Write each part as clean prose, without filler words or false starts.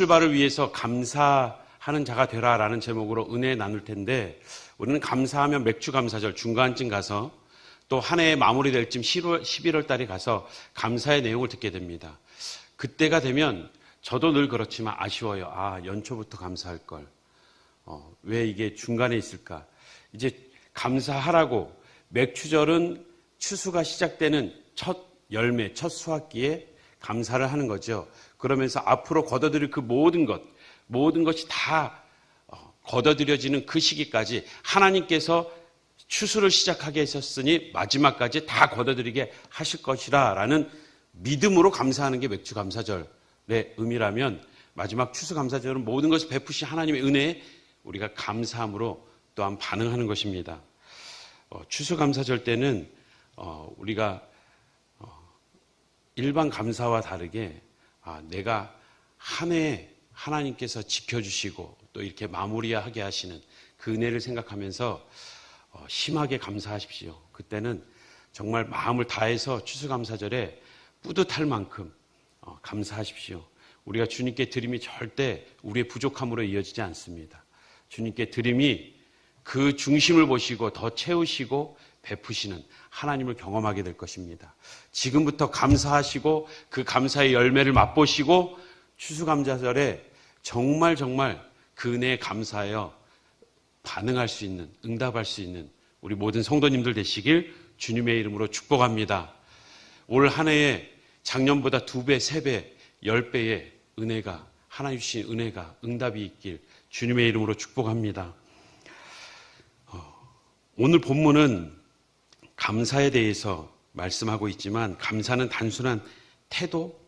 출발을 위해서 감사하는 자가 되라라는 제목으로 은혜 나눌 텐데, 우리는 감사하면 맥주 감사절 중간쯤 가서 또 한 해의 마무리될 쯤 11월 달에 가서 감사의 내용을 듣게 됩니다. 그때가 되면 저도 늘 그렇지만 아쉬워요. 연초부터 감사할 걸. 왜 이게 중간에 있을까? 이제 감사하라고 맥주절은 추수가 시작되는 첫 열매, 첫 수확기에 감사를 하는 거죠. 그러면서 앞으로 걷어들일 그 모든 것이 다 걷어들여지는 그 시기까지 하나님께서 추수를 시작하게 하셨으니 마지막까지 다 걷어들이게 하실 것이라 라는 믿음으로 감사하는 게 맥주 감사절의 의미라면, 마지막 추수 감사절은 모든 것을 베푸신 하나님의 은혜에 우리가 감사함으로 또한 반응하는 것입니다. 추수 감사절 때는 우리가 일반 감사와 다르게 내가 한 해 하나님께서 지켜주시고 또 이렇게 마무리하게 하시는 그 은혜를 생각하면서 심하게 감사하십시오. 그때는 정말 마음을 다해서 추수감사절에 뿌듯할 만큼 감사하십시오. 우리가 주님께 드림이 절대 우리의 부족함으로 이어지지 않습니다. 주님께 드림이 그 중심을 보시고 더 채우시고 베푸시는 하나님을 경험하게 될 것입니다. 지금부터 감사하시고 그 감사의 열매를 맛보시고 추수감사절에 정말 그 은혜에 감사하여 반응할 수 있는, 응답할 수 있는 우리 모든 성도님들 되시길 주님의 이름으로 축복합니다. 올 한 해에 작년보다 2배, 3배, 10배의 은혜가, 하나님 주신 은혜가, 응답이 있길 주님의 이름으로 축복합니다. 오늘 본문은 감사에 대해서 말씀하고 있지만, 감사는 단순한 태도,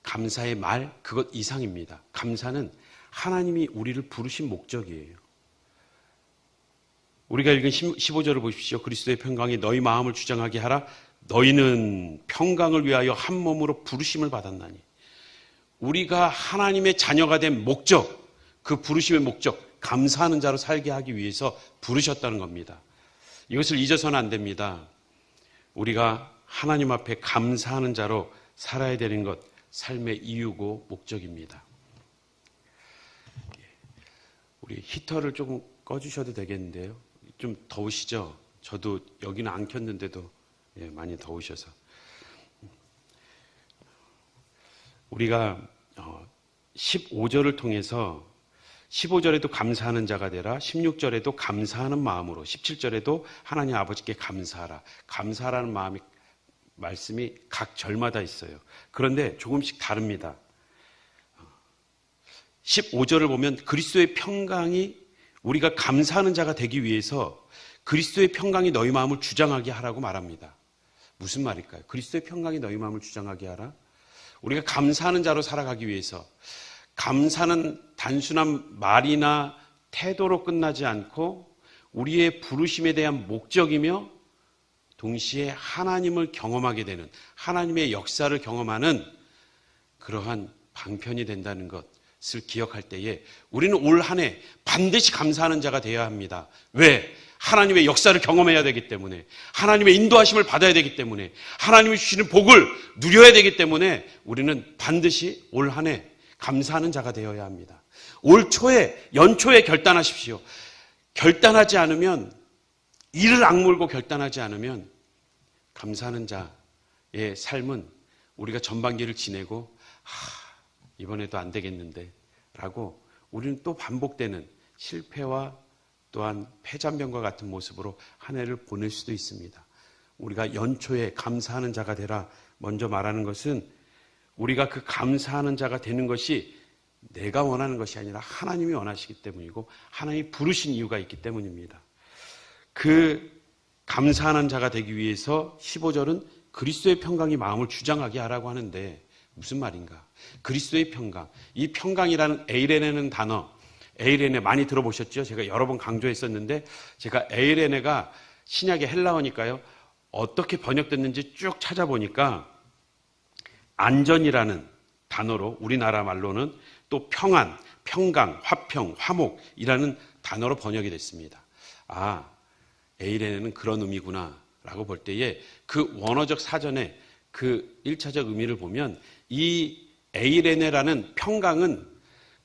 감사의 말, 그것 이상입니다. 감사는 하나님이 우리를 부르신 목적이에요. 우리가 읽은 15절을 보십시오. 그리스도의 평강이 너희 마음을 주장하게 하라. 너희는 평강을 위하여 한 몸으로 부르심을 받았나니. 우리가 하나님의 자녀가 된 목적, 그 부르심의 목적, 감사하는 자로 살게 하기 위해서 부르셨다는 겁니다. 이것을 잊어서는 안 됩니다. 우리가 하나님 앞에 감사하는 자로 살아야 되는 것, 삶의 이유고 목적입니다. 우리 히터를 조금 꺼주셔도 되겠는데요. 좀 더우시죠? 저도 여기는 안 켰는데도 많이 더우셔서. 우리가 15절을 통해서 15절에도 감사하는 자가 되라, 16절에도 감사하는 마음으로, 17절에도 하나님 아버지께 감사하라. 감사하라는 마음이, 말씀이 각 절마다 있어요. 그런데 조금씩 다릅니다. 15절을 보면 그리스도의 평강이, 우리가 감사하는 자가 되기 위해서 그리스도의 평강이 너희 마음을 주장하게 하라고 말합니다. 무슨 말일까요? 그리스도의 평강이 너희 마음을 주장하게 하라? 우리가 감사하는 자로 살아가기 위해서, 감사는 단순한 말이나 태도로 끝나지 않고 우리의 부르심에 대한 목적이며 동시에 하나님을 경험하게 되는, 하나님의 역사를 경험하는 그러한 방편이 된다는 것을 기억할 때에 우리는 올 한 해 반드시 감사하는 자가 되어야 합니다. 왜? 하나님의 역사를 경험해야 되기 때문에, 하나님의 인도하심을 받아야 되기 때문에, 하나님이 주시는 복을 누려야 되기 때문에 우리는 반드시 올 한 해 감사하는 자가 되어야 합니다. 올 초에, 연초에 결단하십시오. 결단하지 않으면, 이를 악물고 결단하지 않으면 감사하는 자의 삶은 우리가 전반기를 지내고 이번에도 안 되겠는데 라고 우리는 또 반복되는 실패와 또한 패잔병과 같은 모습으로 한 해를 보낼 수도 있습니다. 우리가 연초에 감사하는 자가 되라 먼저 말하는 것은, 우리가 그 감사하는 자가 되는 것이 내가 원하는 것이 아니라 하나님이 원하시기 때문이고 하나님이 부르신 이유가 있기 때문입니다. 그 감사하는 자가 되기 위해서 15절은 그리스도의 평강이 마음을 주장하게 하라고 하는데 무슨 말인가? 그리스도의 평강, 이 평강이라는 에이레네는 단어, 에이레네 많이 들어보셨죠? 제가 여러 번 강조했었는데, 제가 에이레네가 신약의 헬라어니까요, 어떻게 번역됐는지 쭉 찾아보니까 안전이라는 단어로, 우리나라 말로는 또 평안, 평강, 화평, 화목이라는 단어로 번역이 됐습니다. 에이레네는 그런 의미구나 라고 볼 때에 그 원어적 사전에 그 1차적 의미를 보면 이 에이레네라는 평강은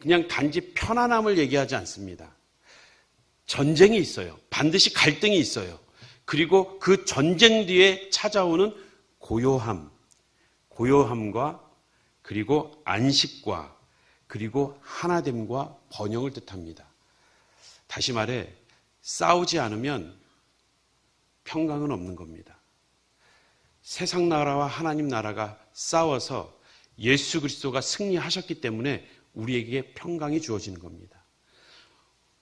그냥 단지 편안함을 얘기하지 않습니다. 전쟁이 있어요. 반드시 갈등이 있어요. 그리고 그 전쟁 뒤에 찾아오는 고요함과 그리고 안식과 그리고 하나됨과 번영을 뜻합니다. 다시 말해 싸우지 않으면 평강은 없는 겁니다. 세상 나라와 하나님 나라가 싸워서 예수 그리스도가 승리하셨기 때문에 우리에게 평강이 주어지는 겁니다.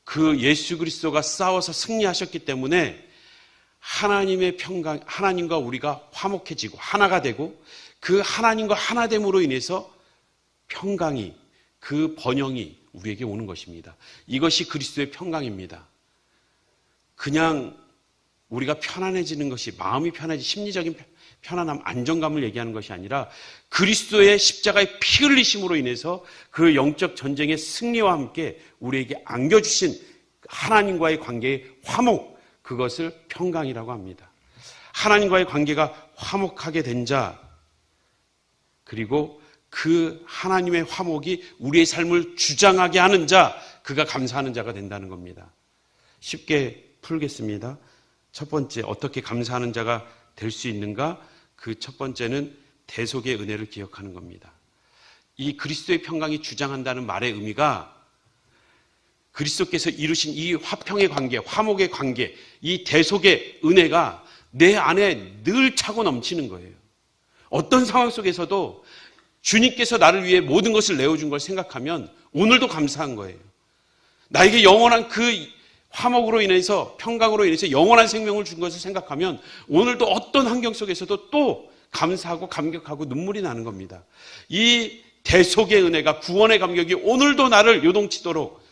그 예수 그리스도가 싸워서 승리하셨기 때문에 하나님의 평강, 하나님과 우리가 화목해지고 하나가 되고 그 하나님과 하나됨으로 인해서 평강이, 그 번영이 우리에게 오는 것입니다. 이것이 그리스도의 평강입니다. 그냥 우리가 편안해지는 것이, 마음이 편해지, 심리적인 편안함, 안정감을 얘기하는 것이 아니라 그리스도의 십자가의 피 흘리심으로 인해서 그 영적 전쟁의 승리와 함께 우리에게 안겨주신 하나님과의 관계의 화목, 그것을 평강이라고 합니다. 하나님과의 관계가 화목하게 된 자, 그리고 그 하나님의 화목이 우리의 삶을 주장하게 하는 자, 그가 감사하는 자가 된다는 겁니다. 쉽게 풀겠습니다. 첫 번째, 어떻게 감사하는 자가 될 수 있는가? 그 첫 번째는 대속의 은혜를 기억하는 겁니다. 이 그리스도의 평강이 주장한다는 말의 의미가 그리스도께서 이루신 이 화평의 관계, 화목의 관계, 이 대속의 은혜가 내 안에 늘 차고 넘치는 거예요. 어떤 상황 속에서도 주님께서 나를 위해 모든 것을 내어준 걸 생각하면 오늘도 감사한 거예요. 나에게 영원한 그 화목으로 인해서, 평강으로 인해서 영원한 생명을 준 것을 생각하면 오늘도 어떤 환경 속에서도 또 감사하고 감격하고 눈물이 나는 겁니다. 이 대속의 은혜가, 구원의 감격이 오늘도 나를 요동치도록,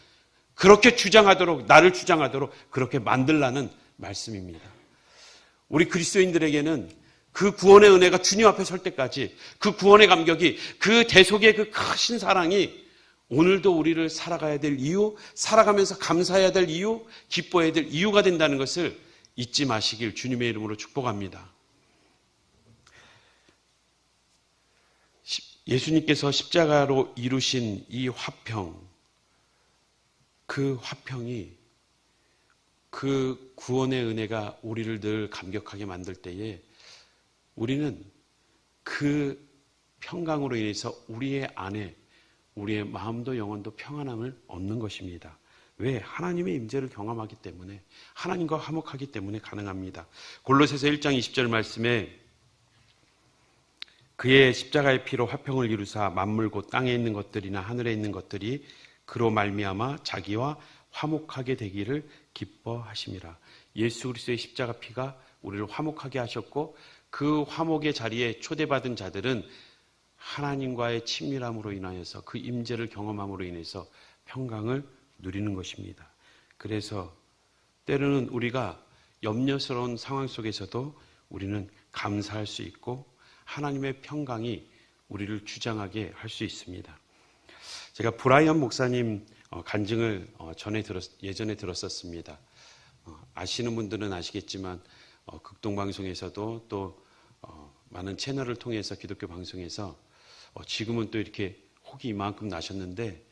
그렇게 주장하도록, 나를 주장하도록 그렇게 만들라는 말씀입니다. 우리 그리스도인들에게는 그 구원의 은혜가 주님 앞에 설 때까지 그 구원의 감격이, 그 대속의 그 크신 사랑이 오늘도 우리를 살아가야 될 이유, 살아가면서 감사해야 될 이유, 기뻐해야 될 이유가 된다는 것을 잊지 마시길 주님의 이름으로 축복합니다. 예수님께서 십자가로 이루신 이 화평, 그 화평이, 그 구원의 은혜가 우리를 늘 감격하게 만들 때에 우리는 그 평강으로 인해서 우리의 안에 우리의 마음도 영혼도 평안함을 얻는 것입니다. 왜? 하나님의 임재를 경험하기 때문에, 하나님과 화목하기 때문에 가능합니다. 골로새서 1장 20절 말씀에 그의 십자가의 피로 화평을 이루사 만물 곧 땅에 있는 것들이나 하늘에 있는 것들이 그로 말미암아 자기와 화목하게 되기를 기뻐하심이라. 예수 그리스도의 십자가 피가 우리를 화목하게 하셨고 그 화목의 자리에 초대받은 자들은 하나님과의 친밀함으로 인하여서 그 임재를 경험함으로 인해서 평강을 누리는 것입니다. 그래서 때로는 우리가 염려스러운 상황 속에서도 우리는 감사할 수 있고 하나님의 평강이 우리를 주장하게 할 수 있습니다. 제가 브라이언 목사님 간증을 예전에 들었었습니다. 아시는 분들은 아시겠지만 극동방송에서도 또 많은 채널을 통해서 기독교 방송에서 지금은 또 이렇게 혹이 이만큼 나셨는데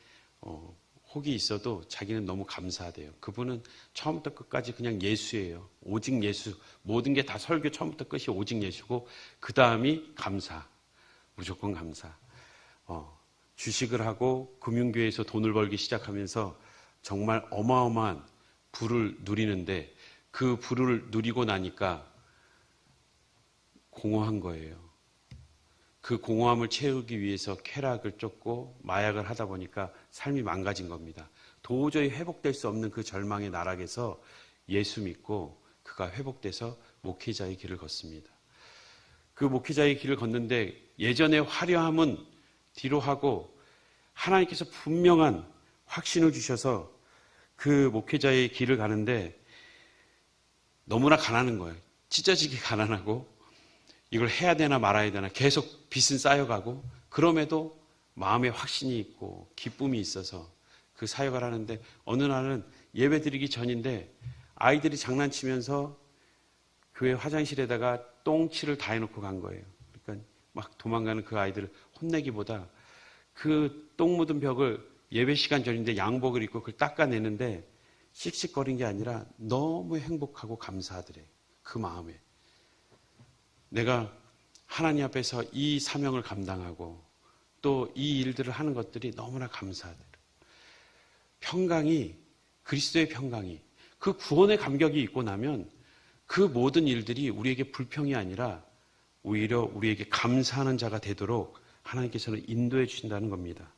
혹이 있어도 자기는 너무 감사하대요. 그분은 처음부터 끝까지 그냥 예수예요. 오직 예수. 모든 게 다 설교 처음부터 끝이 오직 예수고 그 다음이 감사. 무조건 감사. 주식을 하고 금융교회에서 돈을 벌기 시작하면서 정말 어마어마한 부를 누리는데 그 부를 누리고 나니까 공허한 거예요. 그 공허함을 채우기 위해서 쾌락을 쫓고 마약을 하다 보니까 삶이 망가진 겁니다. 도저히 회복될 수 없는 그 절망의 나락에서 예수 믿고 그가 회복돼서 목회자의 길을 걷습니다. 그 목회자의 길을 걷는데 예전의 화려함은 뒤로 하고 하나님께서 분명한 확신을 주셔서 그 목회자의 길을 가는데 너무나 가난한 거예요. 찢어지게 가난하고 이걸 해야 되나 말아야 되나 계속 빚은 쌓여가고 그럼에도 마음에 확신이 있고 기쁨이 있어서 그 사역을 하는데 어느 날은 예배 드리기 전인데 아이들이 장난치면서 교회 화장실에다가 똥칠을 다 해놓고 간 거예요. 그러니까 막 도망가는 그 아이들을 혼내기보다 그 똥 묻은 벽을 예배 시간 전인데 양복을 입고 그걸 닦아내는데 씩씩거린 게 아니라 너무 행복하고 감사하더래. 그 마음에. 내가 하나님 앞에서 이 사명을 감당하고 또 이 일들을 하는 것들이 너무나 감사하더래. 평강이, 그리스도의 평강이, 그 구원의 감격이 있고 나면 그 모든 일들이 우리에게 불평이 아니라 오히려 우리에게 감사하는 자가 되도록 하나님께서는 인도해 주신다는 겁니다.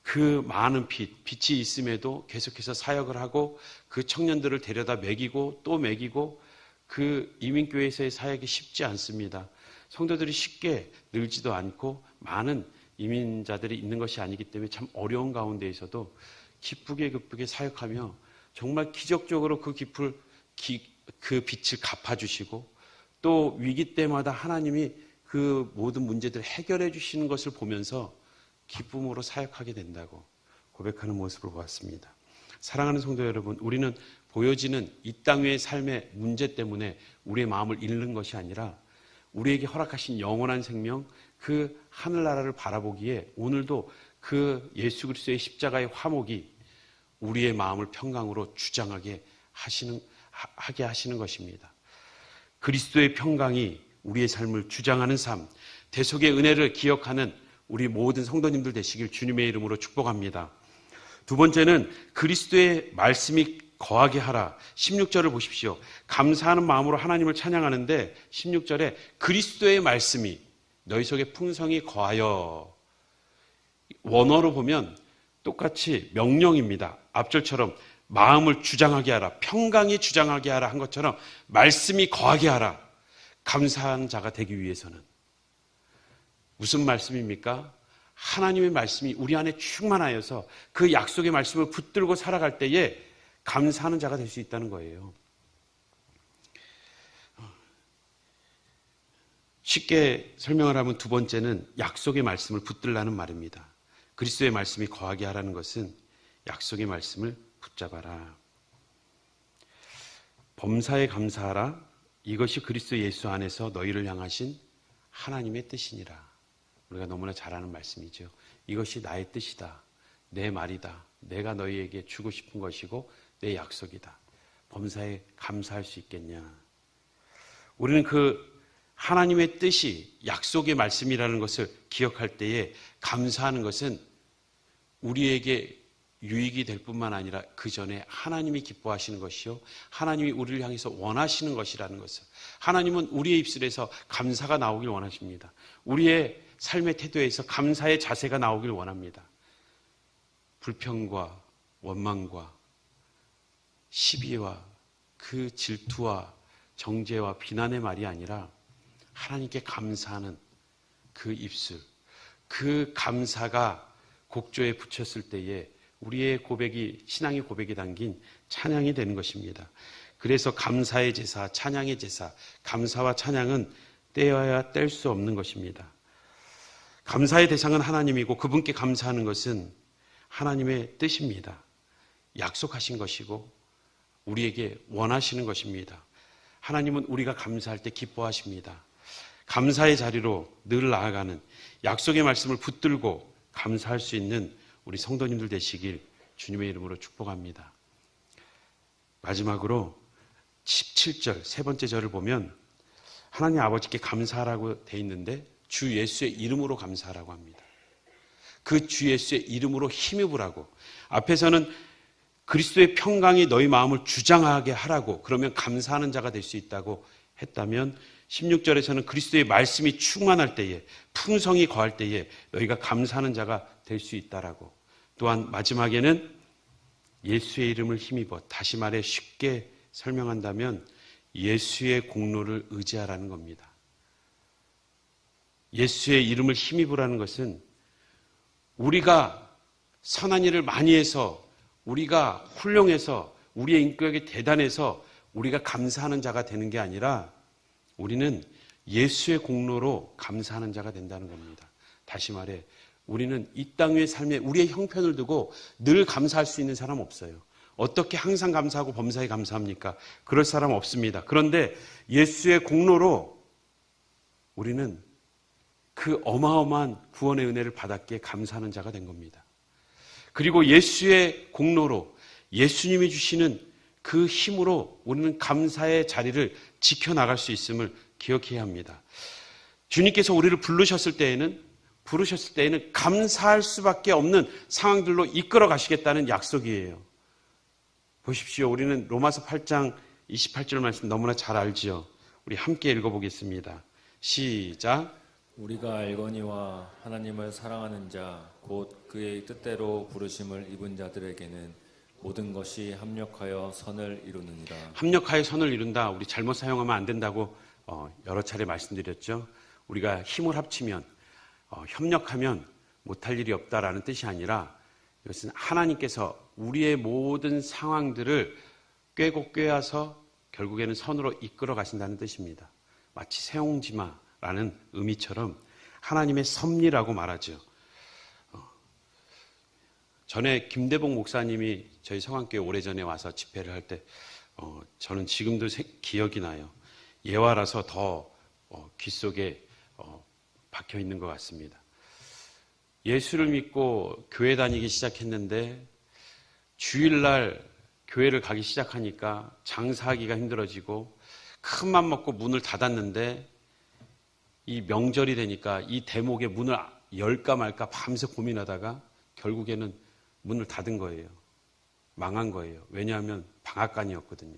그 많은 빛이 있음에도 계속해서 사역을 하고 그 청년들을 데려다 먹이고 또 먹이고 그 이민교회에서의 사역이 쉽지 않습니다. 성도들이 쉽게 늘지도 않고 많은 이민자들이 있는 것이 아니기 때문에 참 어려운 가운데에서도 기쁘게 사역하며 정말 기적적으로 그 빛을 갚아주시고 또 위기 때마다 하나님이 그 모든 문제들을 해결해 주시는 것을 보면서 기쁨으로 사역하게 된다고 고백하는 모습을 보았습니다. 사랑하는 성도 여러분, 우리는 보여지는 이 땅 위의 삶의 문제 때문에 우리의 마음을 잃는 것이 아니라 우리에게 허락하신 영원한 생명, 그 하늘나라를 바라보기에 오늘도 그 예수 그리스도의 십자가의 화목이 우리의 마음을 평강으로 주장하게 하시는 것입니다. 그리스도의 평강이 우리의 삶을 주장하는 삶, 대속의 은혜를 기억하는 우리 모든 성도님들 되시길 주님의 이름으로 축복합니다. 두 번째는 그리스도의 말씀이 거하게 하라. 16절을 보십시오. 감사하는 마음으로 하나님을 찬양하는데 16절에 그리스도의 말씀이 너희 속에 풍성히 거하여, 원어로 보면 똑같이 명령입니다. 앞절처럼 마음을 주장하게 하라, 평강이 주장하게 하라 한 것처럼 말씀이 거하게 하라. 감사한 자가 되기 위해서는 무슨 말씀입니까? 하나님의 말씀이 우리 안에 충만하여서 그 약속의 말씀을 붙들고 살아갈 때에 감사하는 자가 될 수 있다는 거예요. 쉽게 설명을 하면 두 번째는 약속의 말씀을 붙들라는 말입니다. 그리스도의 말씀이 거하게 하라는 것은 약속의 말씀을 붙잡아라. 범사에 감사하라. 이것이 그리스도 예수 안에서 너희를 향하신 하나님의 뜻이니라. 우리가 너무나 잘 아는 말씀이죠. 이것이 나의 뜻이다. 내 말이다. 내가 너희에게 주고 싶은 것이고 내 약속이다. 범사에 감사할 수 있겠냐. 우리는 그 하나님의 뜻이 약속의 말씀이라는 것을 기억할 때에 감사하는 것은 우리에게 유익이 될 뿐만 아니라 그 전에 하나님이 기뻐하시는 것이요, 하나님이 우리를 향해서 원하시는 것이라는 것을, 하나님은 우리의 입술에서 감사가 나오길 원하십니다. 우리의 삶의 태도에서 감사의 자세가 나오길 원합니다. 불평과 원망과 시비와 그 질투와 정죄와 비난의 말이 아니라 하나님께 감사하는 그 입술, 그 감사가 곡조에 붙였을 때에 우리의 고백이, 신앙의 고백이 담긴 찬양이 되는 것입니다. 그래서 감사의 제사, 찬양의 제사, 감사와 찬양은 떼어야 뗄 수 없는 것입니다. 감사의 대상은 하나님이고 그분께 감사하는 것은 하나님의 뜻입니다. 약속하신 것이고 우리에게 원하시는 것입니다. 하나님은 우리가 감사할 때 기뻐하십니다. 감사의 자리로 늘 나아가는, 약속의 말씀을 붙들고 감사할 수 있는 우리 성도님들 되시길 주님의 이름으로 축복합니다. 마지막으로 17절 세 번째 절을 보면 하나님 아버지께 감사하라고 돼 있는데 주 예수의 이름으로 감사하라고 합니다. 그 주 예수의 이름으로 힘입으라고. 앞에서는 그리스도의 평강이 너희 마음을 주장하게 하라고, 그러면 감사하는 자가 될 수 있다고 했다면 16절에서는 그리스도의 말씀이 충만할 때에, 풍성이 거할 때에 너희가 감사하는 자가 될 수 있다라고. 또한 마지막에는 예수의 이름을 힘입어, 다시 말해 쉽게 설명한다면 예수의 공로를 의지하라는 겁니다. 예수의 이름을 힘입으라는 것은 우리가 선한 일을 많이 해서, 우리가 훌륭해서, 우리의 인격이 대단해서 우리가 감사하는 자가 되는 게 아니라 우리는 예수의 공로로 감사하는 자가 된다는 겁니다. 다시 말해 우리는 이 땅 위의 삶에 우리의 형편을 두고 늘 감사할 수 있는 사람 없어요. 어떻게 항상 감사하고 범사에 감사합니까? 그럴 사람 없습니다. 그런데 예수의 공로로 우리는 그 어마어마한 구원의 은혜를 받았기에 감사하는 자가 된 겁니다. 그리고 예수의 공로로 예수님이 주시는 그 힘으로 우리는 감사의 자리를 지켜나갈 수 있음을 기억해야 합니다. 주님께서 우리를 부르셨을 때에는 감사할 수밖에 없는 상황들로 이끌어 가시겠다는 약속이에요. 보십시오. 우리는 로마서 8장 28절 말씀 너무나 잘 알지요. 우리 함께 읽어보겠습니다. 시작. 우리가 알거니와 하나님을 사랑하는 자 곧 그의 뜻대로 부르심을 입은 자들에게는 모든 것이 합력하여 선을 이루느니라. 합력하여 선을 이룬다. 우리 잘못 사용하면 안 된다고 여러 차례 말씀드렸죠. 우리가 힘을 합치면 협력하면 못할 일이 없다라는 뜻이 아니라 이것은 하나님께서 우리의 모든 상황들을 꿰고 꿰어서 결국에는 선으로 이끌어 가신다는 뜻입니다. 마치 세옹지마라는 의미처럼 하나님의 섭리라고 말하죠. 전에 김대복 목사님이 저희 성안교회 오래전에 와서 집회를 할 때 저는 지금도 기억이 나요. 예화라서 더 귀 속에 박혀 있는 것 같습니다. 예수를 믿고 교회 다니기 시작했는데 주일날 교회를 가기 시작하니까 장사하기가 힘들어지고 큰 맘 먹고 문을 닫았는데 이 명절이 되니까 이 대목에 문을 열까 말까 밤새 고민하다가 결국에는 문을 닫은 거예요. 망한 거예요. 왜냐하면 방앗간이었거든요.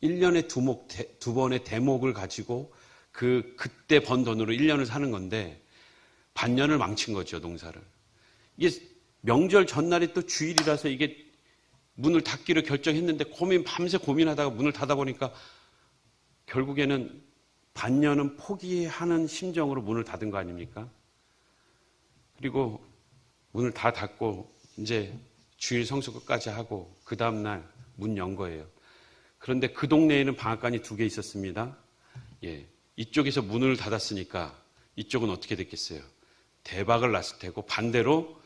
1년에 두 번의 대목을 가지고 그때 번 돈으로 1년을 사는 건데 반년을 망친 거죠, 농사를. 이게 명절 전날이 또 주일이라서 이게 문을 닫기로 결정했는데 밤새 고민하다가 문을 닫아보니까 결국에는 반년은 포기하는 심정으로 문을 닫은 거 아닙니까? 그리고 문을 다 닫고 이제 주일 성수 끝까지 하고 그 다음날 문 연 거예요. 그런데 그 동네에는 방앗간이 2개 있었습니다. 예, 이쪽에서 문을 닫았으니까 이쪽은 어떻게 됐겠어요? 대박을 났을 테고 반대로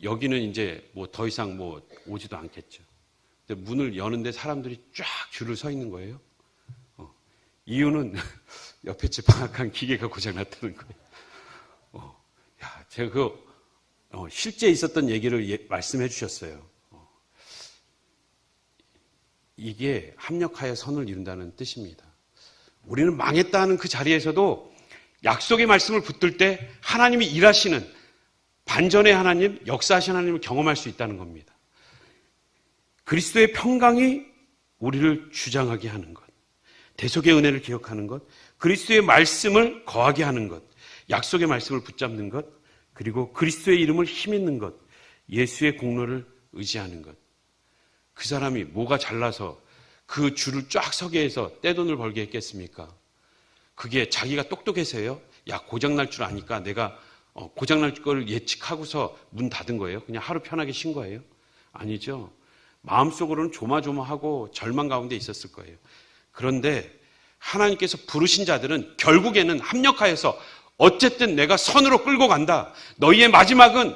여기는 이제 더 이상 오지도 않겠죠. 근데 문을 여는데 사람들이 쫙 줄을 서 있는 거예요. 이유는 옆에 집 방앗간 기계가 고장났다는 거예요. 제가 실제 있었던 얘기를 말씀해 주셨어요. 이게 합력하여 선을 이룬다는 뜻입니다. 우리는 망했다 하는 그 자리에서도 약속의 말씀을 붙들 때 하나님이 일하시는 반전의 하나님, 역사하신 하나님을 경험할 수 있다는 겁니다. 그리스도의 평강이 우리를 주장하게 하는 것, 대속의 은혜를 기억하는 것, 그리스도의 말씀을 거하게 하는 것, 약속의 말씀을 붙잡는 것, 그리고 그리스도의 이름을 힘있는 것, 예수의 공로를 의지하는 것. 그 사람이 뭐가 잘나서 그 줄을 쫙 서게 해서 떼돈을 벌게 했겠습니까? 그게 자기가 똑똑해서요? 고장날 줄 아니까 내가 고장날 걸 예측하고서 문 닫은 거예요? 그냥 하루 편하게 쉰 거예요? 아니죠. 마음속으로는 조마조마하고 절망 가운데 있었을 거예요. 그런데 하나님께서 부르신 자들은 결국에는 합력하여서 어쨌든 내가 선으로 끌고 간다. 너희의 마지막은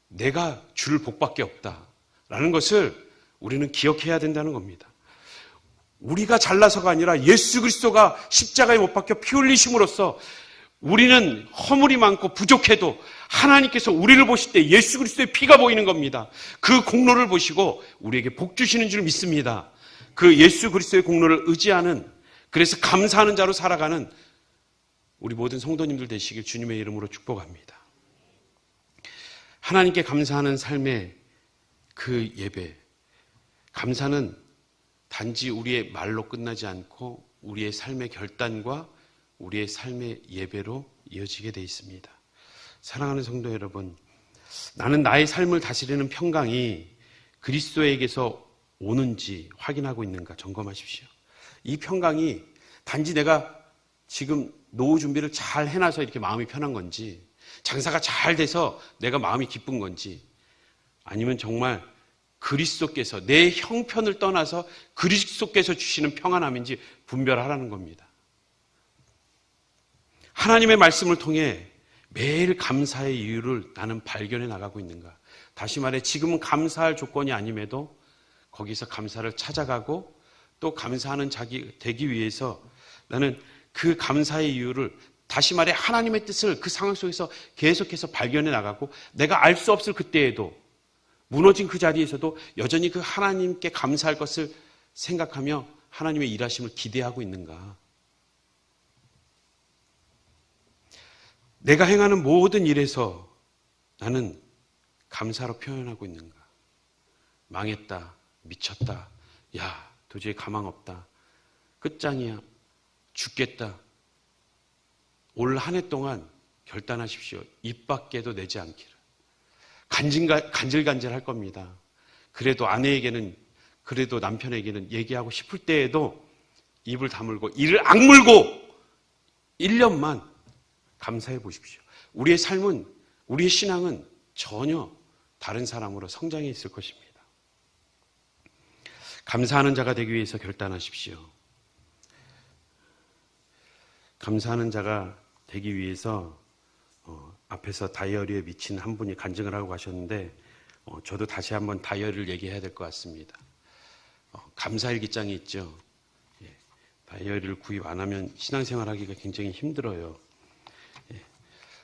내가 줄 복밖에 없다. 라는 것을 우리는 기억해야 된다는 겁니다. 우리가 잘나서가 아니라 예수 그리스도가 십자가에 못 박혀 피 흘리심으로써 우리는 허물이 많고 부족해도 하나님께서 우리를 보실 때 예수 그리스도의 피가 보이는 겁니다. 그 공로를 보시고 우리에게 복 주시는 줄 믿습니다. 그 예수 그리스도의 공로를 의지하는, 그래서 감사하는 자로 살아가는 우리 모든 성도님들 되시길 주님의 이름으로 축복합니다. 하나님께 감사하는 삶의 그 예배, 감사는 단지 우리의 말로 끝나지 않고 우리의 삶의 결단과 우리의 삶의 예배로 이어지게 되어 있습니다. 사랑하는 성도 여러분, 나는 나의 삶을 다스리는 평강이 그리스도에게서 오는지 확인하고 있는가 점검하십시오. 이 평강이 단지 내가 지금 노후 준비를 잘 해놔서 이렇게 마음이 편한 건지, 장사가 잘 돼서 내가 마음이 기쁜 건지, 아니면 정말 그리스도께서 내 형편을 떠나서 그리스도께서 주시는 평안함인지 분별하라는 겁니다. 하나님의 말씀을 통해 매일 감사의 이유를 나는 발견해 나가고 있는가? 다시 말해 지금은 감사할 조건이 아님에도 거기서 감사를 찾아가고 또 감사하는 자기 되기 위해서 나는 그 감사의 이유를 다시 말해 하나님의 뜻을 그 상황 속에서 계속해서 발견해 나가고 내가 알 수 없을 그때에도 무너진 그 자리에서도 여전히 그 하나님께 감사할 것을 생각하며 하나님의 일하심을 기대하고 있는가? 내가 행하는 모든 일에서 나는 감사로 표현하고 있는가? 망했다, 미쳤다, 야, 도저히 가망 없다, 끝장이야, 죽겠다. 올 한 해 동안 결단하십시오. 입 밖에도 내지 않기를. 간질간질할 겁니다. 그래도 아내에게는, 그래도 남편에게는 얘기하고 싶을 때에도 입을 다물고 이를 악물고 1년만 감사해 보십시오. 우리의 삶은, 우리의 신앙은 전혀 다른 사람으로 성장해 있을 것입니다. 감사하는 자가 되기 위해서 결단하십시오. 감사하는 자가 되기 위해서 앞에서 다이어리에 미친 한 분이 간증을 하고 가셨는데 저도 다시 한번 다이어리를 얘기해야 될 것 같습니다. 감사일기장이 있죠. 예, 다이어리를 구입 안 하면 신앙생활하기가 굉장히 힘들어요. 예,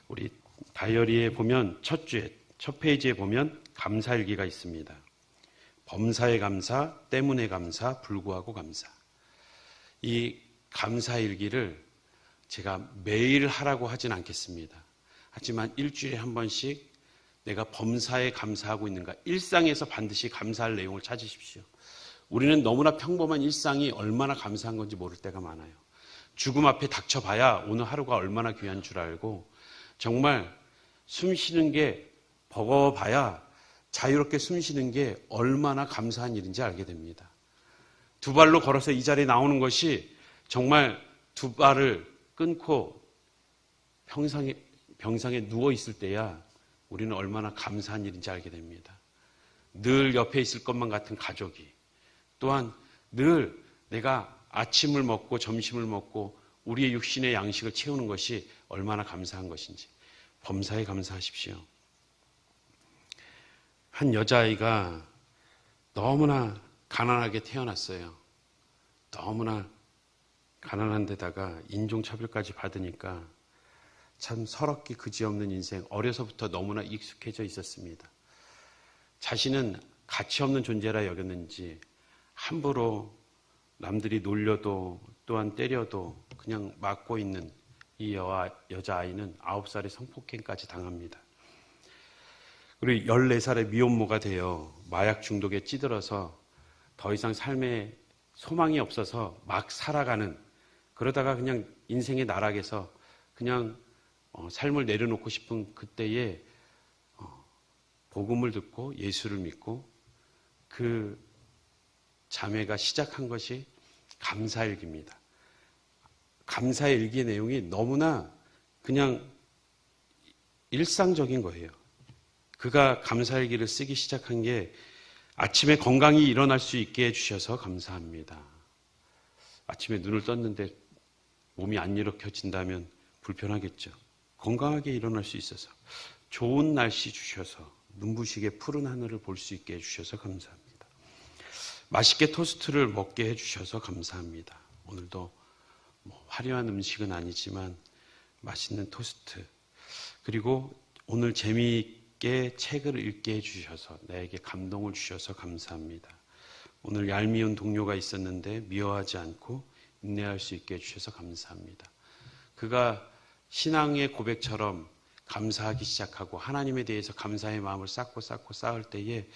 우리 다이어리에 보면 첫 주에, 첫 페이지에 보면 감사일기가 있습니다. 범사에 감사, 때문에 감사, 불구하고 감사. 이 감사일기를 제가 매일 하라고 하진 않겠습니다. 하지만 일주일에 한 번씩 내가 범사에 감사하고 있는가, 일상에서 반드시 감사할 내용을 찾으십시오. 우리는 너무나 평범한 일상이 얼마나 감사한 건지 모를 때가 많아요. 죽음 앞에 닥쳐봐야 오늘 하루가 얼마나 귀한 줄 알고, 정말 숨 쉬는 게 버거워봐야 자유롭게 숨 쉬는 게 얼마나 감사한 일인지 알게 됩니다. 두 발로 걸어서 이 자리에 나오는 것이 정말 두 발을 끊고 병상에 누워 있을 때야 우리는 얼마나 감사한 일인지 알게 됩니다. 늘 옆에 있을 것만 같은 가족이, 또한 늘 내가 아침을 먹고 점심을 먹고 우리의 육신의 양식을 채우는 것이 얼마나 감사한 것인지 범사에 감사하십시오. 한 여자아이가 너무나 가난하게 태어났어요. 너무나 가난한 데다가 인종차별까지 받으니까 참 서럽기 그지없는 인생, 어려서부터 너무나 익숙해져 있었습니다. 자신은 가치 없는 존재라 여겼는지 함부로 남들이 놀려도 또한 때려도 그냥 맞고 있는 이 여자아이는 9살의 성폭행까지 당합니다. 그리고 14살의 미혼모가 되어 마약 중독에 찌들어서 더 이상 삶에 소망이 없어서 막 살아가는, 그러다가 그냥 인생의 나락에서 그냥 삶을 내려놓고 싶은 그때에 복음을 듣고 예수를 믿고 그 자매가 시작한 것이 감사일기입니다. 감사일기의 내용이 너무나 그냥 일상적인 거예요. 그가 감사일기를 쓰기 시작한 게 아침에 건강히 일어날 수 있게 해주셔서 감사합니다. 아침에 눈을 떴는데 몸이 안 일으켜진다면 불편하겠죠. 건강하게 일어날 수 있어서, 좋은 날씨 주셔서 눈부시게 푸른 하늘을 볼 수 있게 해주셔서 감사합니다. 맛있게 토스트를 먹게 해주셔서 감사합니다. 오늘도 화려한 음식은 아니지만 맛있는 토스트, 그리고 오늘 재미있게 책을 읽게 해주셔서 나에게 감동을 주셔서 감사합니다. 오늘 얄미운 동료가 있었는데 미워하지 않고 인내할 수 있게 해주셔서 감사합니다. 그가 신앙의 고백처럼 감사하기 시작하고 하나님에 대해서 감사의 마음을 쌓고 쌓을 때에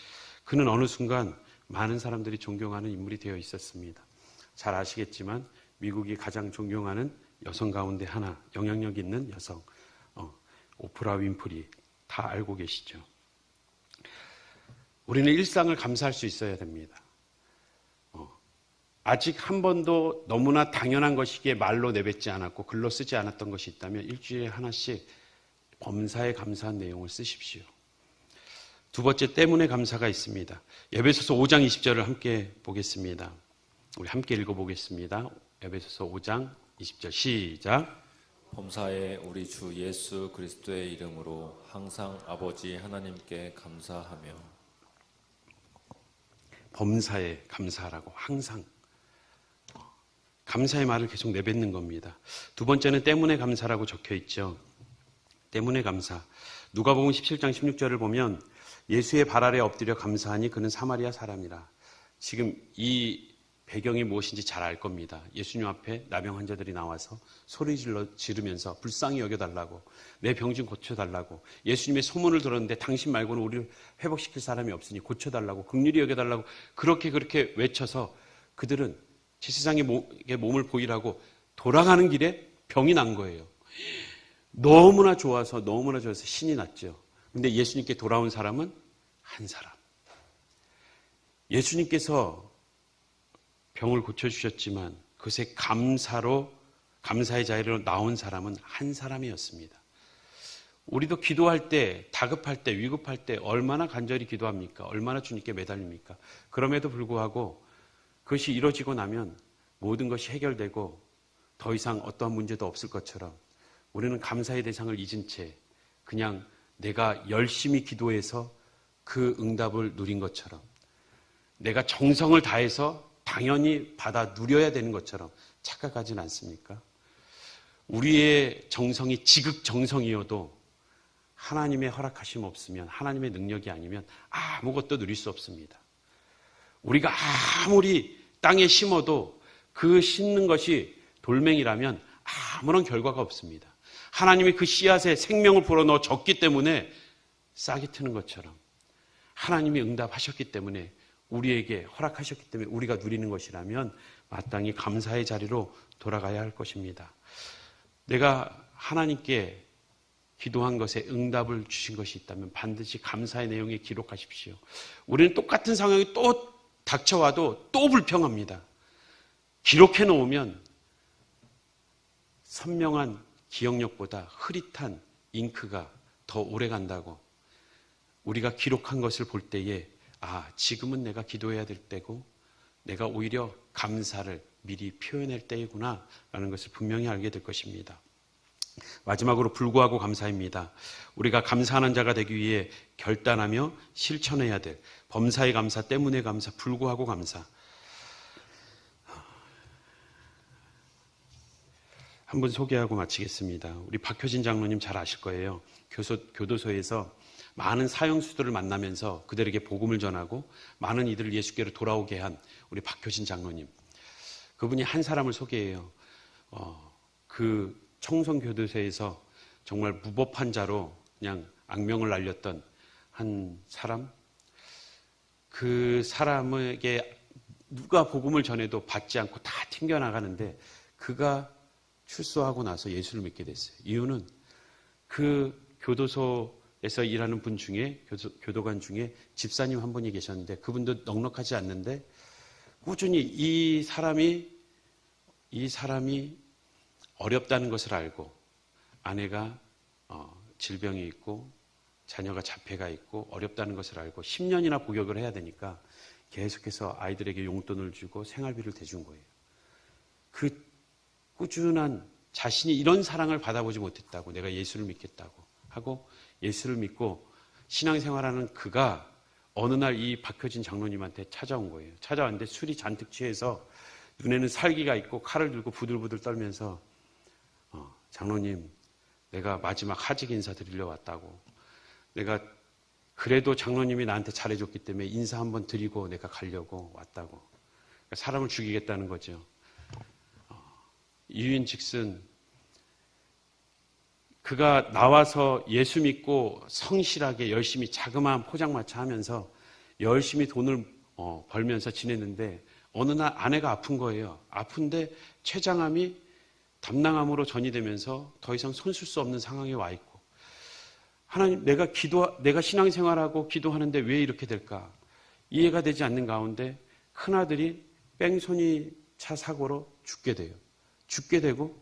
그는 어느 순간 많은 사람들이 존경하는 인물이 되어 있었습니다. 잘 아시겠지만 미국이 가장 존경하는 여성 가운데 하나, 영향력 있는 여성, 오프라 윈프리, 다 알고 계시죠? 우리는 일상을 감사할 수 있어야 됩니다. 아직 한 번도 너무나 당연한 것이기에 말로 내뱉지 않았고 글로 쓰지 않았던 것이 있다면 일주일에 하나씩 범사에 감사한 내용을 쓰십시오. 두 번째, 때문에 감사가 있습니다. 에베소서 5장 20절을 함께 보겠습니다. 우리 함께 읽어보겠습니다. 에베소서 5장 20절 시작. 범사에 우리 주 예수 그리스도의 이름으로 항상 아버지 하나님께 감사하며. 범사에 감사하라고 항상. 감사의 말을 계속 내뱉는 겁니다. 두 번째는 때문에 감사라고 적혀 있죠. 때문에 감사. 누가복음 17장 16절을 보면 예수의 발 아래 엎드려 감사하니 그는 사마리아 사람이라. 지금 이 배경이 무엇인지 잘 알 겁니다. 예수님 앞에 나병 환자들이 나와서 소리 지르면서 불쌍히 여겨달라고, 내 병 좀 고쳐달라고, 예수님의 소문을 들었는데 당신 말고는 우리를 회복시킬 사람이 없으니 고쳐달라고, 긍휼히 여겨달라고 그렇게 외쳐서 그들은 제사장의 몸을 보이라고 돌아가는 길에 병이 난 거예요. 너무나 좋아서 신이 났죠. 근데 예수님께 돌아온 사람은 한 사람. 예수님께서 병을 고쳐주셨지만 그것에 감사의 자리로 나온 사람은 한 사람이었습니다. 우리도 기도할 때, 다급할 때, 위급할 때 얼마나 간절히 기도합니까? 얼마나 주님께 매달립니까? 그럼에도 불구하고 그것이 이루어지고 나면 모든 것이 해결되고 더 이상 어떠한 문제도 없을 것처럼 우리는 감사의 대상을 잊은 채 그냥 내가 열심히 기도해서 그 응답을 누린 것처럼, 내가 정성을 다해서 당연히 받아 누려야 되는 것처럼 착각하진 않습니까? 우리의 정성이 지극정성이어도 하나님의 허락하심 없으면, 하나님의 능력이 아니면 아무것도 누릴 수 없습니다. 우리가 아무리 땅에 심어도 그 심는 것이 돌멩이라면 아무런 결과가 없습니다. 하나님이 그 씨앗에 생명을 불어넣어 줬기 때문에 싹이 트는 것처럼, 하나님이 응답하셨기 때문에, 우리에게 허락하셨기 때문에 우리가 누리는 것이라면 마땅히 감사의 자리로 돌아가야 할 것입니다. 내가 하나님께 기도한 것에 응답을 주신 것이 있다면 반드시 감사의 내용에 기록하십시오. 우리는 똑같은 상황이 또 닥쳐와도 또 불평합니다. 기록해 놓으면 선명한 기억력보다 흐릿한 잉크가 더 오래 간다고. 우리가 기록한 것을 볼 때에 지금은 내가 기도해야 될 때고 내가 오히려 감사를 미리 표현할 때이구나 라는 것을 분명히 알게 될 것입니다. 마지막으로 불구하고 감사입니다. 우리가 감사하는 자가 되기 위해 결단하며 실천해야 될 범사의 감사, 때문에 감사, 불구하고 감사. 한번 소개하고 마치겠습니다. 우리 박효진 장로님 잘 아실 거예요. 교도소에서 많은 사형수들을 만나면서 그들에게 복음을 전하고 많은 이들을 예수께로 돌아오게 한 우리 박효진 장로님. 그분이 한 사람을 소개해요. 그 청송교도소에서 정말 무법한 자로 그냥 악명을 날렸던 한 사람. 그 사람에게 누가 복음을 전해도 받지 않고 다 튕겨나가는데 그가 출소하고 나서 예수를 믿게 됐어요. 이유는 그 교도소에서 일하는 분 중에, 교도관 중에 집사님 한 분이 계셨는데 그분도 넉넉하지 않는데 꾸준히 이 사람이 어렵다는 것을 알고 아내가 질병이 있고 자녀가 자폐가 있고 어렵다는 것을 알고 10년이나 복역을 해야 되니까 계속해서 아이들에게 용돈을 주고 생활비를 대준 거예요. 그 꾸준한 자신이 이런 사랑을 받아보지 못했다고, 내가 예수를 믿겠다고 하고 예수를 믿고 신앙생활하는 그가 어느 날 이 박효진 장로님한테 찾아온 거예요. 찾아왔는데 술이 잔뜩 취해서 눈에는 살기가 있고 칼을 들고 부들부들 떨면서 장로님, 내가 마지막 하직 인사 드리려 왔다고. 내가 그래도 장로님이 나한테 잘해줬기 때문에 인사 한번 드리고 내가 가려고 왔다고. 그러니까 사람을 죽이겠다는 거죠. 이유인즉슨 그가 나와서 예수 믿고 성실하게 열심히 자그마한 포장마차 하면서 열심히 돈을 벌면서 지냈는데 어느 날 아내가 아픈 거예요. 아픈데 췌장암이 담낭암으로 전이되면서 더 이상 손쓸 수 없는 상황에 와 있고, 하나님, 내가 신앙생활하고 기도하는데 왜 이렇게 될까? 이해가 되지 않는 가운데 큰아들이 뺑소니 차 사고로 죽게 돼요. 죽게 되고,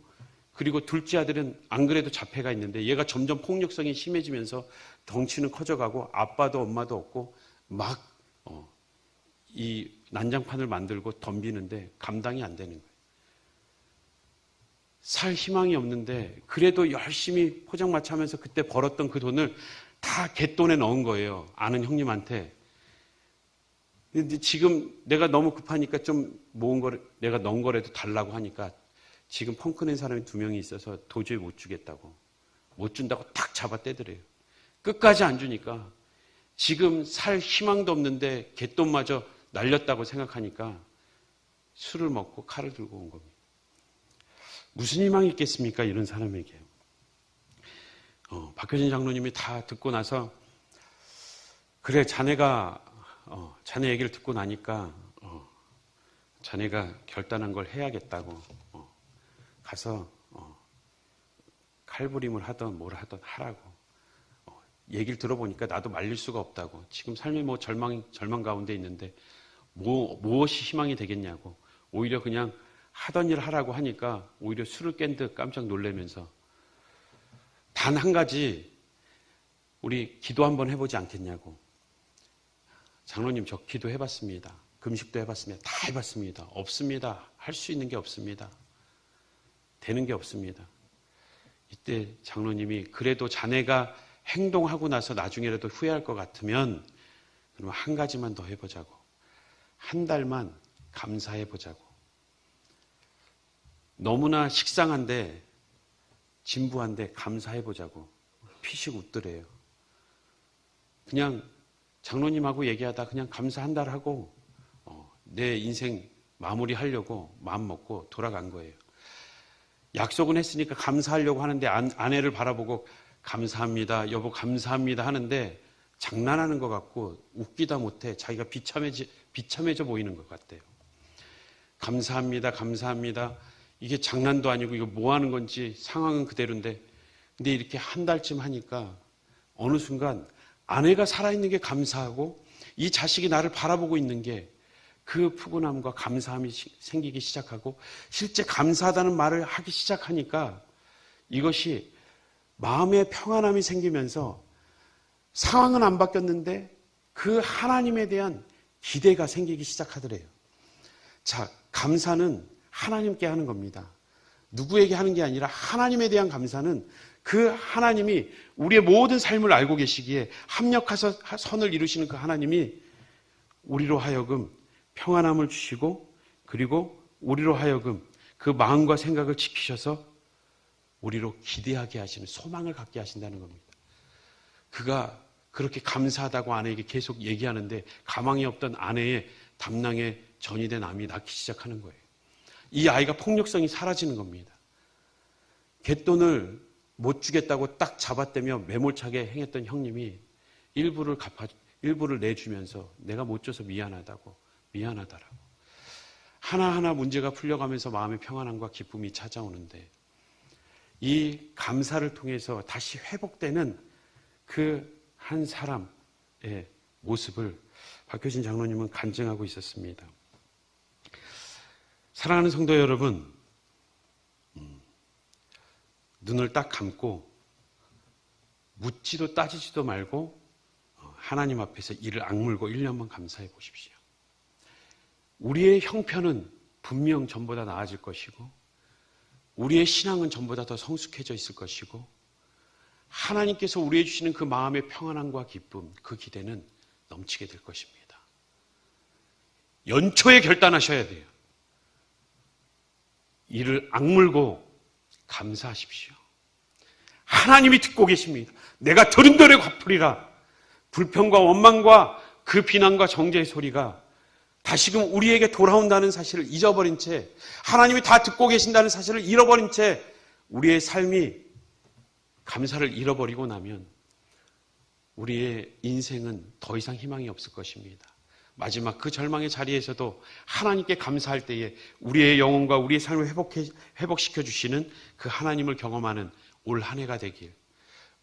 그리고 둘째 아들은 안 그래도 자폐가 있는데 얘가 점점 폭력성이 심해지면서 덩치는 커져가고 아빠도 엄마도 없고 막 이 난장판을 만들고 덤비는데 감당이 안 되는 거예요. 살 희망이 없는데 그래도 열심히 포장마차 하면서 그때 벌었던 그 돈을 다 갯돈에 넣은 거예요. 아는 형님한테. 근데 지금 내가 너무 급하니까 좀 모은 거를 내가 넣은 거라도 달라고 하니까 지금 펑크 낸 사람이 2명이 있어서 도저히 못 주겠다고, 못 준다고 탁 잡아 떼더래요. 끝까지 안 주니까 지금 살 희망도 없는데 갯돈마저 날렸다고 생각하니까 술을 먹고 칼을 들고 온 겁니다. 무슨 희망이 있겠습니까? 이런 사람에게. 박효진 장로님이 다 듣고 나서, 그래, 자네가 자네 얘기를 듣고 나니까 자네가 결단한 걸 해야겠다고 가서 칼부림을 하던 뭘 하던 하라고. 얘기를 들어보니까 나도 말릴 수가 없다고. 지금 삶이 뭐 절망 가운데 있는데 무엇이 희망이 되겠냐고. 오히려 그냥 하던 일 하라고 하니까 오히려 술을 깬 듯 깜짝 놀라면서, 단 한 가지 우리 기도 한번 해보지 않겠냐고. 장로님, 저 기도 해봤습니다. 금식도 해봤습니다. 다 해봤습니다. 없습니다. 할 수 있는 게 없습니다. 되는 게 없습니다. 이때 장로님이, 그래도 자네가 행동하고 나서 나중에라도 후회할 것 같으면 그러면 한 가지만 더 해보자고. 한 달만 감사해보자고. 너무나 식상한데 진부한데 감사해보자고. 피식 웃더래요. 그냥 장로님하고 얘기하다 그냥 감사 한 달 하고 내 인생 마무리하려고 마음 먹고 돌아간 거예요. 약속은 했으니까 감사하려고 하는데 아내를 바라보고 감사합니다, 여보 감사합니다 하는데 장난하는 것 같고 웃기다 못해 자기가 비참해져 보이는 것 같대요. 감사합니다, 감사합니다. 이게 장난도 아니고 이거 뭐 하는 건지 상황은 그대로인데, 근데 이렇게 한 달쯤 하니까 어느 순간 아내가 살아있는 게 감사하고 이 자식이 나를 바라보고 있는 게 그 푸근함과 감사함이 생기기 시작하고, 실제 감사하다는 말을 하기 시작하니까 이것이 마음의 평안함이 생기면서 상황은 안 바뀌었는데 그 하나님에 대한 기대가 생기기 시작하더래요. 자, 감사는 하나님께 하는 겁니다. 누구에게 하는 게 아니라 하나님에 대한 감사는 그 하나님이 우리의 모든 삶을 알고 계시기에 합력해서 선을 이루시는 그 하나님이 우리로 하여금 평안함을 주시고, 그리고 우리로 하여금 그 마음과 생각을 지키셔서 우리로 기대하게 하시는, 소망을 갖게 하신다는 겁니다. 그가 그렇게 감사하다고 아내에게 계속 얘기하는데 가망이 없던 아내의 담낭에 전이된 암이 낫기 시작하는 거예요. 이 아이가 폭력성이 사라지는 겁니다. 갯돈을 못 주겠다고 딱 잡아떼며 매몰차게 행했던 형님이 일부를 내주면서 내가 못 줘서 미안하다라고. 하나하나 문제가 풀려가면서 마음의 평안함과 기쁨이 찾아오는데, 이 감사를 통해서 다시 회복되는 그 한 사람의 모습을 박효진 장로님은 간증하고 있었습니다. 사랑하는 성도 여러분, 눈을 딱 감고 묻지도 따지지도 말고 하나님 앞에서 이를 악물고 1년만 감사해 보십시오. 우리의 형편은 분명 전보다 나아질 것이고, 우리의 신앙은 전보다 더 성숙해져 있을 것이고, 하나님께서 우리에게 주시는 그 마음의 평안함과 기쁨, 그 기대는 넘치게 될 것입니다. 연초에 결단하셔야 돼요. 이를 악물고 감사하십시오. 하나님이 듣고 계십니다. 내가 들은 대로 갚으리라. 불평과 원망과 그 비난과 정죄의 소리가 다시금 우리에게 돌아온다는 사실을 잊어버린 채, 하나님이 다 듣고 계신다는 사실을 잃어버린 채 우리의 삶이 감사를 잃어버리고 나면 우리의 인생은 더 이상 희망이 없을 것입니다. 마지막 그 절망의 자리에서도 하나님께 감사할 때에 우리의 영혼과 우리의 삶을 회복시켜 주시는 그 하나님을 경험하는 올 한 해가 되길,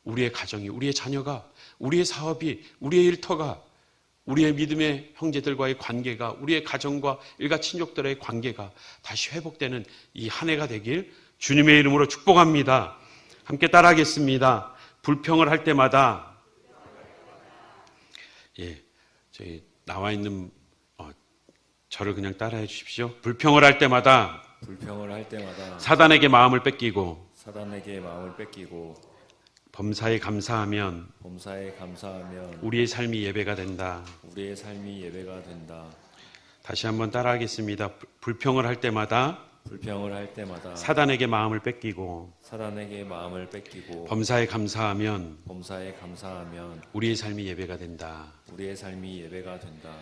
우리의 가정이, 우리의 자녀가, 우리의 사업이, 우리의 일터가, 우리의 믿음의 형제들과의 관계가, 우리의 가정과 일가 친족들의 관계가 다시 회복되는 이 한 해가 되길 주님의 이름으로 축복합니다. 함께 따라하겠습니다. 불평을 할 때마다, 저희 나와 있는 저를 그냥 따라해 주십시오. 불평을 할 때마다 사단에게 마음을 뺏기고 범사에 감사하면 우리의 삶이 예배가 된다. 우리의 삶이 예배가 된다. 다시 한번 따라하겠습니다. 불평을 할 때마다 불평을 할 때마다 사단에게 마음을 뺏기고 사단에게 마음을 뺏기고 범사에 감사하면 범사에 감사하면 우리의 삶이 예배가 된다. 우리의 삶이 예배가 된다.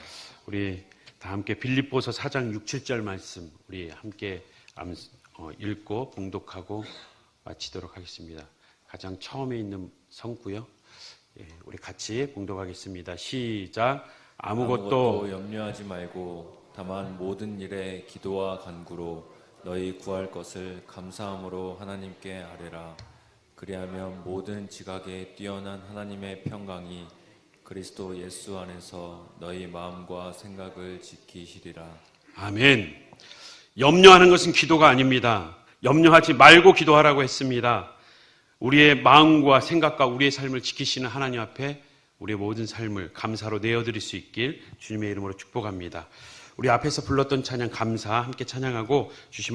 우리 다 함께 빌립보서 4장 6, 7절 말씀 우리 함께 읽고 봉독하고 마치도록 하겠습니다. 가장 처음에 있는 성구요. 우리 같이 봉독하겠습니다. 시작. 아무것도 염려하지 말고 다만 모든 일에 기도와 간구로 너희 구할 것을 감사함으로 하나님께 아뢰라. 그리하면 모든 지각에 뛰어난 하나님의 평강이 그리스도 예수 안에서 너희 마음과 생각을 지키시리라. 아멘. 염려하는 것은 기도가 아닙니다. 염려하지 말고 기도하라고 했습니다. 우리의 마음과 생각과 우리의 삶을 지키시는 하나님 앞에 우리의 모든 삶을 감사로 내어드릴 수 있길 주님의 이름으로 축복합니다. 우리 앞에서 불렀던 찬양 감사 함께 찬양하고 주신